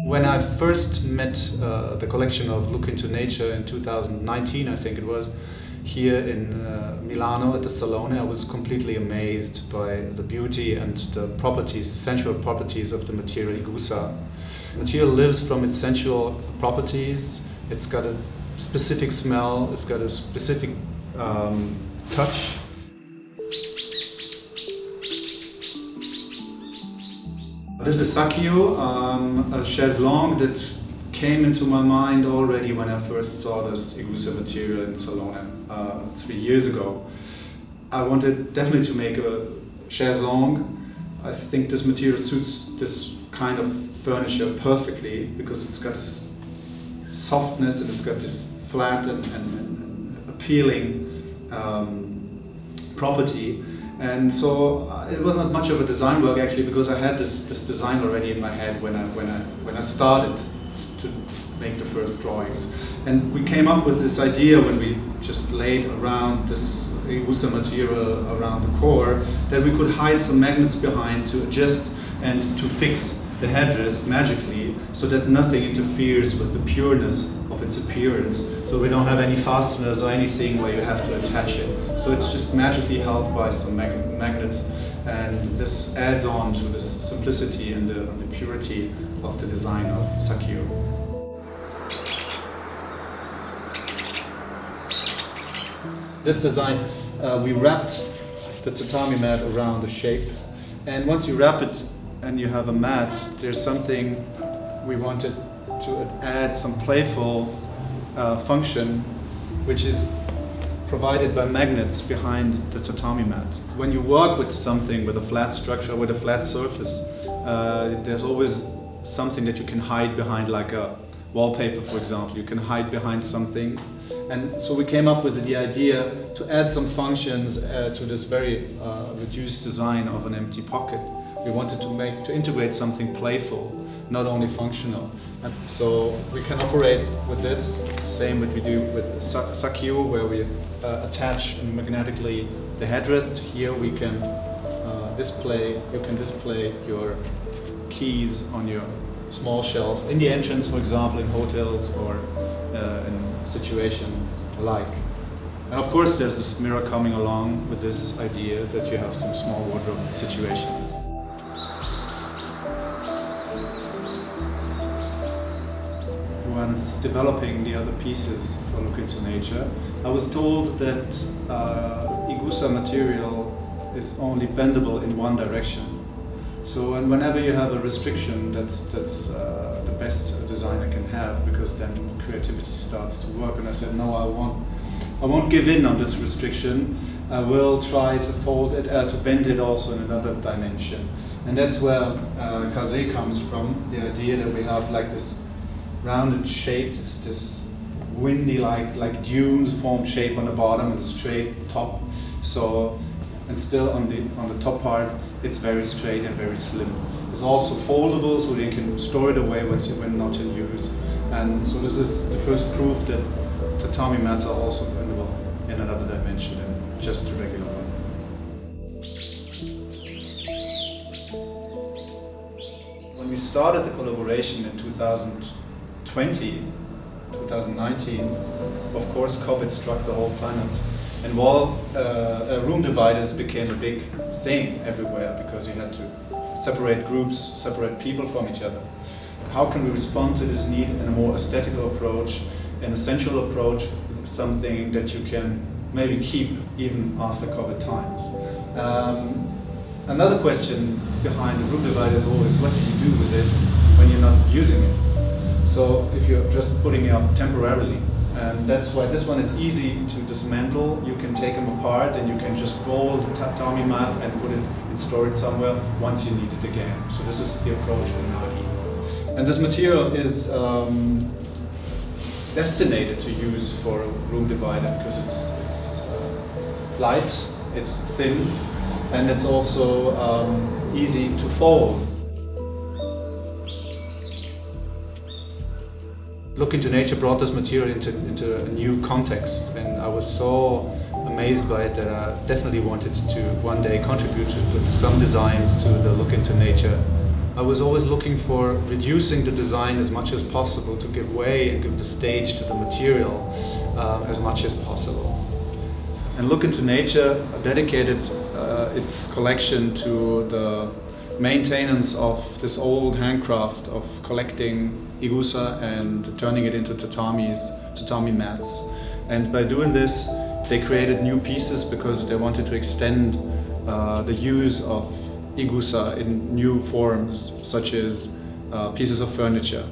When I first met the collection of Look into Nature in 2019, I think it was, here in Milano at the Salone, I was completely amazed by the beauty and the properties, the sensual properties of the material Igusa. The material lives from its sensual properties. It's got a specific smell, it's got a specific touch. This is Sakio, a chaise longue that came into my mind already when I first saw this Igusa material in Salone 3 years ago. I wanted definitely to make a chaise longue. I think this material suits this kind of furniture perfectly because it's got this softness and it's got this flat and appealing property. And so it was not much of a design work actually, because I had this design already in my head when I started to make the first drawings. And we came up with this idea when we just laid around this Igusa material around the core that we could hide some magnets behind to adjust and to fix the headdress magically so that nothing interferes with the pureness of its appearance. So we don't have any fasteners or anything where you have to attach it. So it's just magically held by some magnets, and this adds on to this simplicity and the purity of the design of Sakio. This design, we wrapped the tatami mat around the shape, and once you wrap it and you have a mat, there's something we wanted to add some playful function, which is provided by magnets behind the tatami mat. When you work with something, with a flat structure, with a flat surface, there's always something that you can hide behind, like a wallpaper, for example. You can hide behind something. And so we came up with the idea to add some functions to this very reduced design of an empty pocket. We wanted to integrate something playful, not only functional. And so we can operate with this, same what we do with Sakio, where we attach magnetically the headrest. Here we can display your keys on your small shelf in the entrance, for example, in hotels or in situations alike. And of course there's this mirror coming along with this idea that you have some small wardrobe situations. Once developing the other pieces for Look into Nature, I was told that Igusa material is only bendable in one direction. So, and whenever you have a restriction, that's the best a designer can have, because then creativity starts to work. And I said, no, I won't give in on this restriction. I will try to fold it, to bend it also in another dimension. And that's where Kaze comes from, the idea that we have like this rounded shape, this windy like dunes formed shape on the bottom and a straight top. So, and still on the top part, it's very straight and very slim. It's also foldable, so you can store it away when not in use. And so this is the first proof that tatami mats are also bendable in another dimension than just the regular one. When we started the collaboration in 2019, of course COVID struck the whole planet, and room dividers became a big thing everywhere, because you had to separate groups, separate people from each other. How can we respond to this need in a more aesthetical approach, an essential approach, something that you can maybe keep even after COVID times? Another question behind the room divider is always, what do you do with it when you're not using it? So if you're just putting it up temporarily, and that's why this one is easy to dismantle. You can take them apart and you can just roll the tatami mat and put it and store it somewhere once you need it again. So this is the approach for Nagi. And this material is destined to use for a room divider because it's light, it's thin, and it's also easy to fold. Look into Nature brought this material into a new context, and I was so amazed by it that I definitely wanted to one day contribute to put some designs to the Look into Nature I was always looking for reducing the design as much as possible to give way and give the stage to the material as much as possible. And Look into Nature dedicated its collection to the maintenance of this old handcraft of collecting igusa and turning it into tatami mats. And by doing this, they created new pieces because they wanted to extend the use of igusa in new forms, such as pieces of furniture.